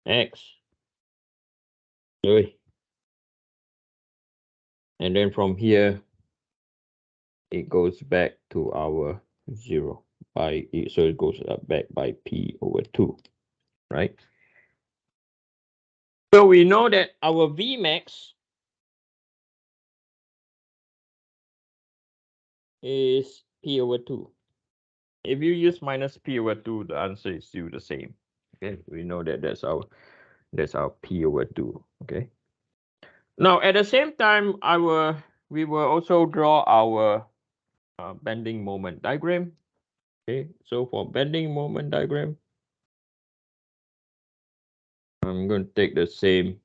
X. And then from here, it goes back to our 0 by, so it goes back by P/2, right? So we know that our Vmax is P/2. If you use minus P/2, the answer is still the same. Okay, we know that that's our P/2. Okay. Now at the same time, we will also draw our bending moment diagram. Okay, so for bending moment diagram, I'm going to take the same.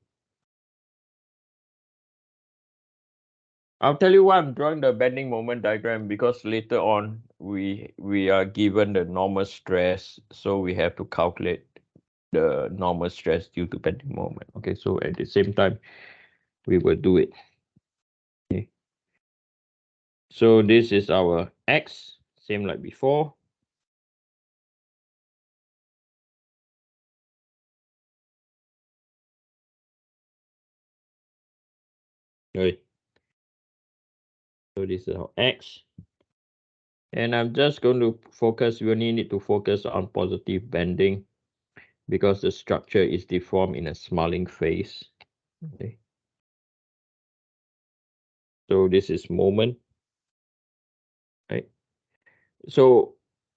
I'll tell you why I'm drawing the bending moment diagram, because later on we are given the normal stress, so we have to calculate the normal stress due to bending moment. Okay, so at the same time we will do it. Okay, so this is our X, same like before. Okay, so this is our X. And I'm just going to focus, we only need to focus on positive bending because the structure is deformed in a smiling face. Okay. So this is moment, right? So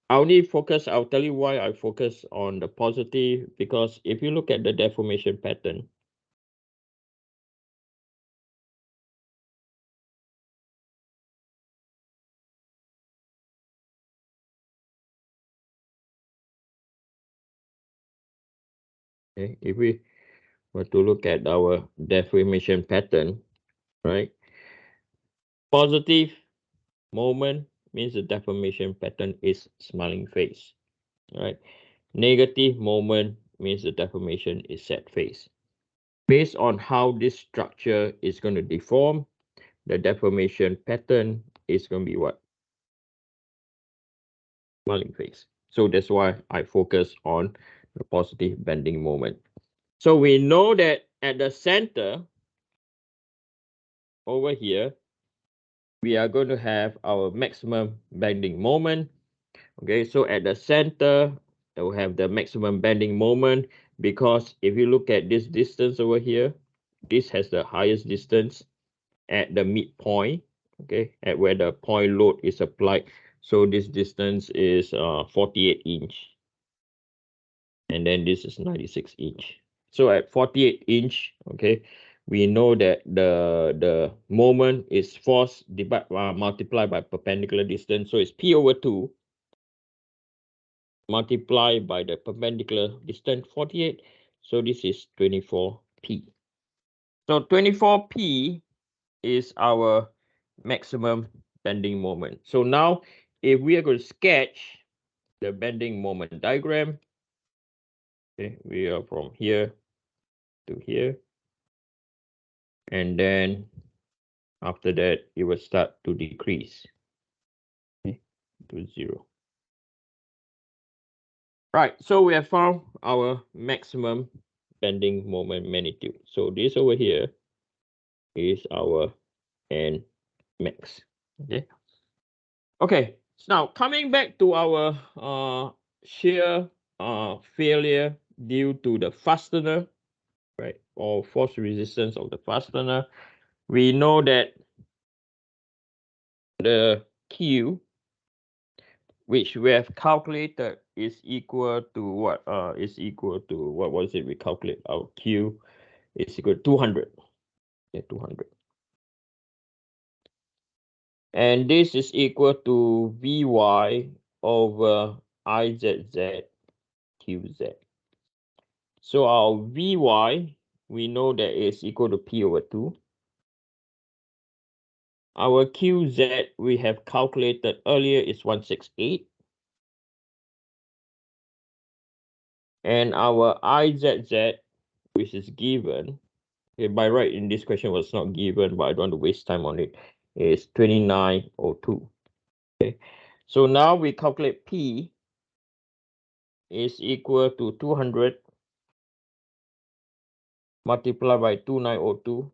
I only focus, I'll tell you why I focus on the positive, because if you look at the deformation pattern, okay, if we were to look at our deformation pattern, right? Positive moment means the deformation pattern is smiling face, right? Negative moment means the deformation is sad face. Based on how this structure is going to deform, the deformation pattern is going to be what? Smiling face. So that's why I focus on the positive bending moment. So we know that at the center over here, we are going to have our maximum bending moment. Okay, so at the center, we have the maximum bending moment, because if you look at this distance over here, this has the highest distance at the midpoint, okay, at where the point load is applied. So this distance is 48 inch, and then this is 96 inch. So at 48 inch, okay, we know that the moment is force multiplied by perpendicular distance, so it's P/2 multiplied by the perpendicular distance 48, so this is 24p. So 24p is our maximum bending moment. So now if we are going to sketch the bending moment diagram, okay, we are from here to here, and then after that it will start to decrease, okay, to 0. Right, so we have found our maximum bending moment magnitude. So this over here is our N max. Okay. Okay. So now coming back to our shear failure due to the fastener, right, or force resistance of the fastener, we know that the Q, which we have calculated, is equal to what? Is equal to what was it? We calculate our Q is equal to 200. Yeah, 200. And this is equal to Vy over Izz QZ. So our Vy, we know that is equal to P/2. Our QZ we have calculated earlier is 168. And our Izz, which is given, okay, by right in this question was not given, but I don't want to waste time on it, is 2902. Okay. So now we calculate P is equal to 200 multiplied by 2902,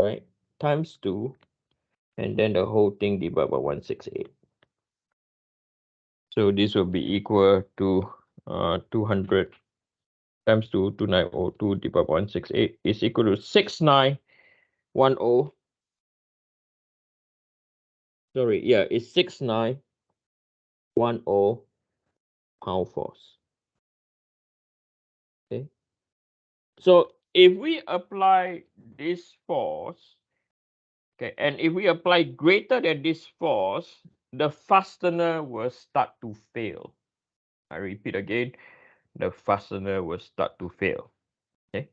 right, times 2, and then the whole thing divided by 168. So this will be equal to 200 times 2, 2902 divided by 168 is equal to 6910. Sorry, yeah, it's 6910 pound force. Okay. So if we apply this force, okay, and if we apply greater than this force, the fastener will start to fail. I repeat again, the fastener will start to fail. Okay,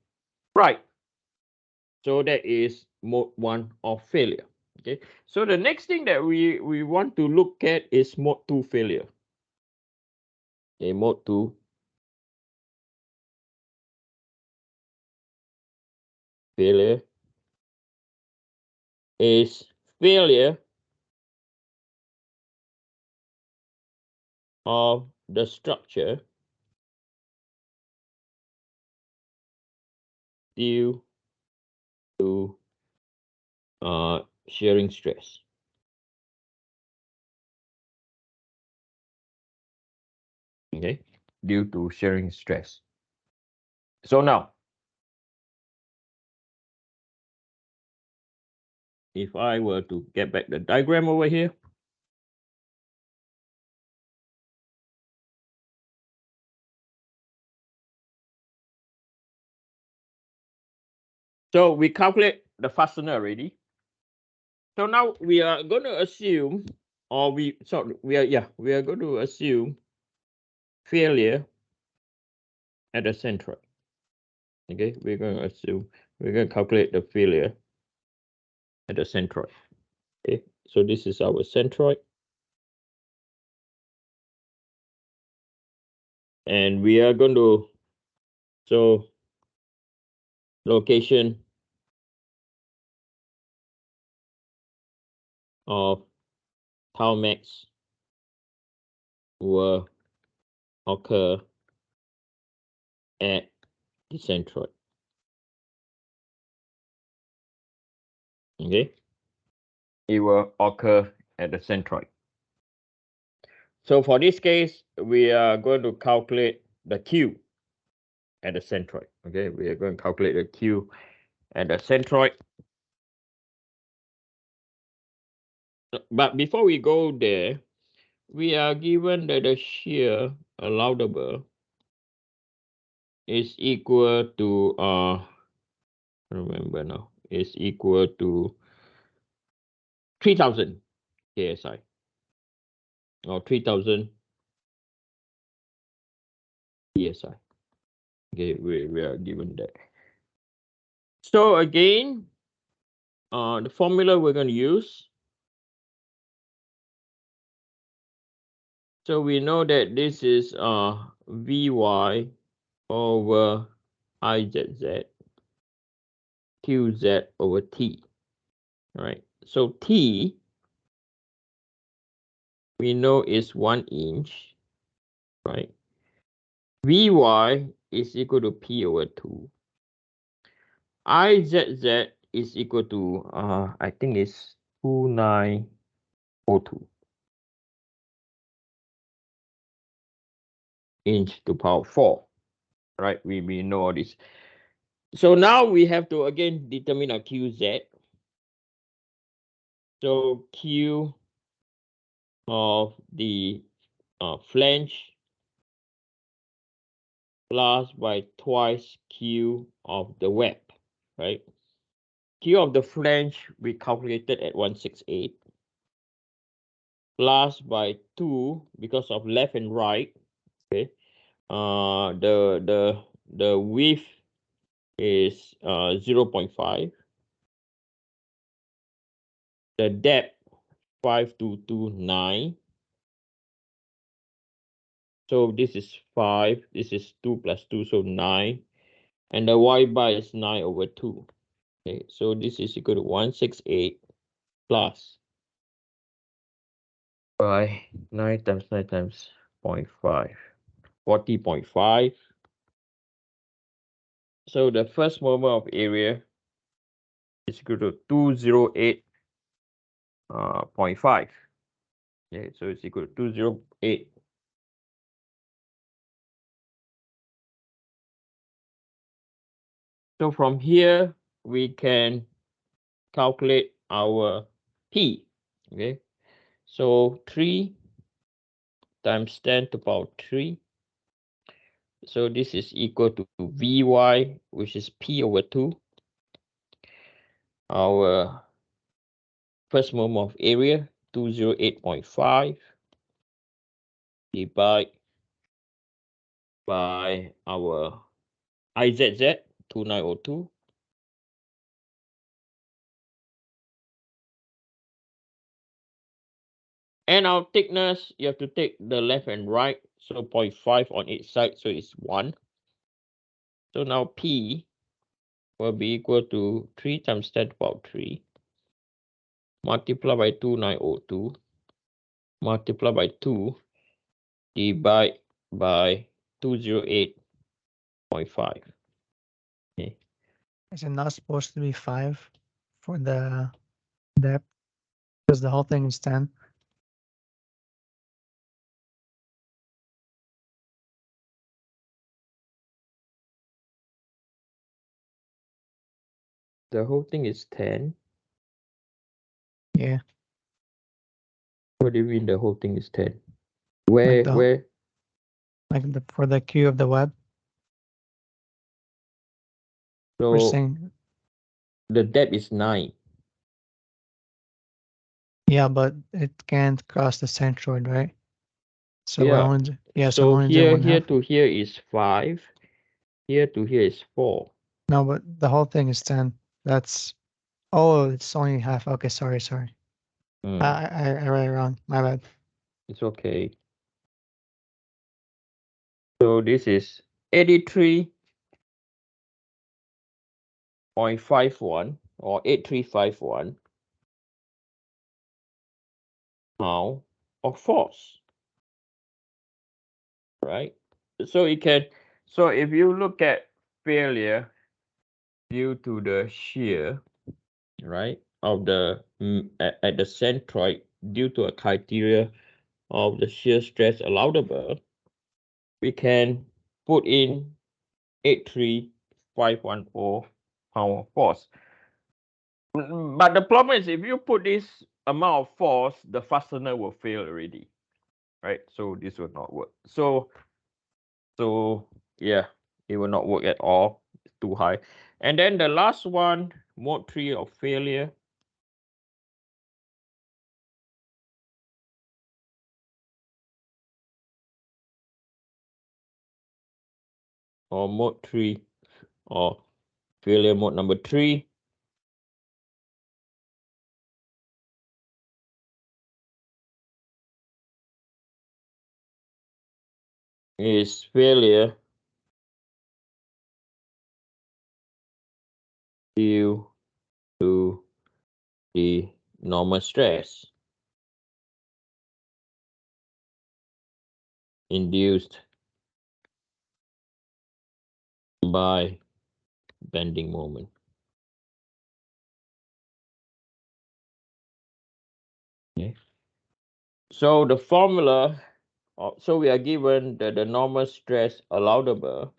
right. So that is mode 1 of failure. Okay, so the next thing that we want to look at is mode 2 failure. Okay, mode 2 failure is failure of the structure due to shearing stress. Okay, due to shearing stress. So now, if I were to get back the diagram over here, so we calculate the fastener already. So now we are going to assume, or we are going to assume failure at the centroid. Okay, we're going to calculate the failure at the centroid. Okay, so this is our centroid, and we are going to location of tau max will occur at the centroid. Okay, it will occur at the centroid. So for this case, we are going to calculate the Q at the centroid. Okay, we are going to calculate the Q at the centroid. But before we go there, we are given that the shear allowable is equal to remember now, is equal to 3000 KSI or 3000 PSI. Okay, we are given that. So again, the formula we're going to use. So we know that this is Vy over Izz Qz over T. All right. So T we know is 1 inch, right? Vy is equal to P over 2. Izz is equal to I think it's 2902 inch to power 4. Right? We know all this. So now we have to again determine our Qz. So Q of the flange plus by twice Q of the web, right? Q of the flange we calculated at 168 plus by 2 because of left and right. Okay, the width is 0.5. The depth 5229. So this is 5. This is 2 plus 2, so 9. And the y bar is 9 over 2. Okay, so this is equal to 168 plus by 9 times 9 times 0.5, 40.5. So the first moment of area is equal to 208.5. Okay, so it's equal to 208. So from here, we can calculate our P. Okay, so 3 times 10 to the power 3. So this is equal to Vy, which is P over 2. Our first moment of area, 208.5, divided by our IZZ, 2902. And our thickness, you have to take the left and right, so 0.5 on each side, so it's 1. So now P will be equal to 3 times 10 to the power 3, multiplied by 2902, multiplied by 2, divided by 208.5. Okay. Is it not supposed to be 5 for the depth? Because the whole thing is 10. The whole thing is 10. Yeah. What do you mean the whole thing is 10? Where? Like for the Q of the web. We're So saying, the depth is 9. yeah, but it can't cross the centroid, right? So we're Yeah. only, so So we're only doing here 1/2. to here is 5. Here to here is 4. No, but the whole thing is 10. That's, oh, it's only half. Okay, sorry. I read it wrong. My bad. It's okay. So this is 83.51 or 8351 pound of force, right? So it can, so if you look at failure due to the shear, right, of the at the centroid due to a criteria of the shear stress allowable, we can put in 83510 pound of force. But the problem is if you put this amount of force, the fastener will fail already, right? So this will not work. So yeah, it will not work at all. It's too high. And then the last one, mode 3 of failure. Or mode 3 or failure mode number 3 is failure due to the normal stress induced by bending moment. Okay. So the formula, so we are given that the normal stress allowable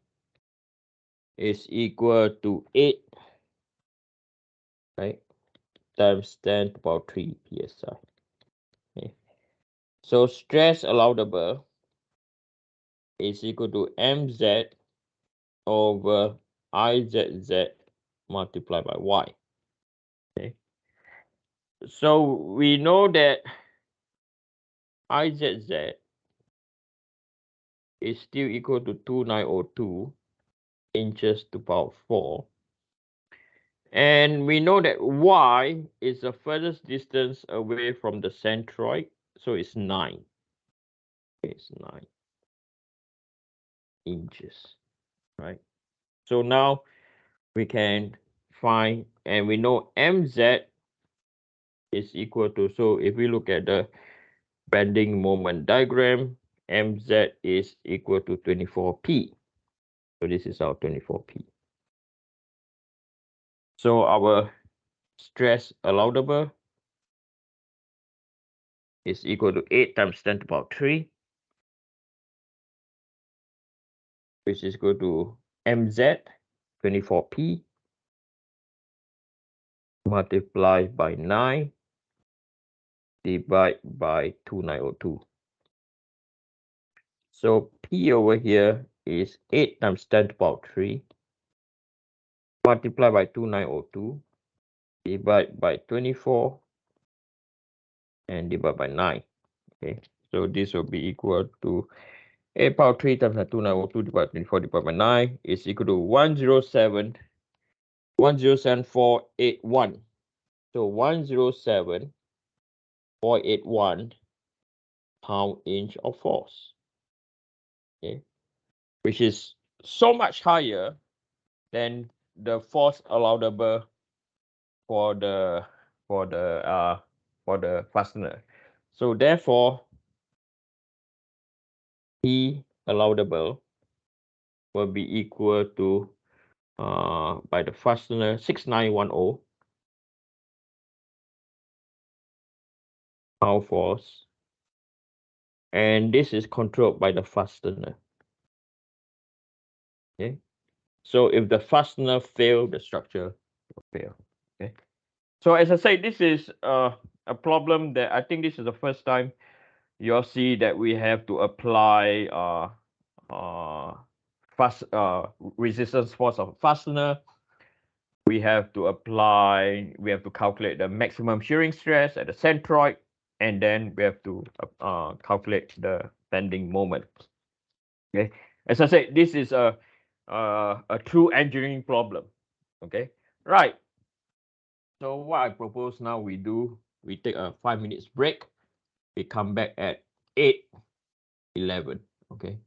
is equal to 8, right, times 10 to the power 3 psi. Okay. So stress allowable is equal to mz over izz multiplied by y. Okay. So we know that izz is still equal to 2902 inches to the power 4. And we know that y is the furthest distance away from the centroid, so it's 9. It's 9 inches, right? So now we can find, and we know mz is equal to, so if we look at the bending moment diagram, mz is equal to 24p. So this is our 24p. So our stress allowable is equal to 8 times 10 to the power 3, which is equal to mz 24p multiplied by 9 divided by 2902. So p over here is 8 times 10 to the power 3 multiplied by 2902 divided by 24 and divided by 9. Okay, so this will be equal to 8 power 3 times 2902 divided by 24 divided by 9 is equal to 107.481. So 107.481 pound-inch of force. Okay, which is so much higher than the force allowable for the fastener. So therefore, P allowable will be equal to by the fastener 6910 pound force, and this is controlled by the fastener. Okay, so if the fastener fail, the structure will fail. Okay, so as I say, this is a problem that I think this is the first time you'll see that we have to apply resistance force of fastener. We have to calculate the maximum shearing stress at the centroid, and then we have to calculate the bending moment. Okay, as I said, this is a true engineering problem. Okay, right. So what I propose now we take a 5 minutes break. We come back at 8:11. Okay.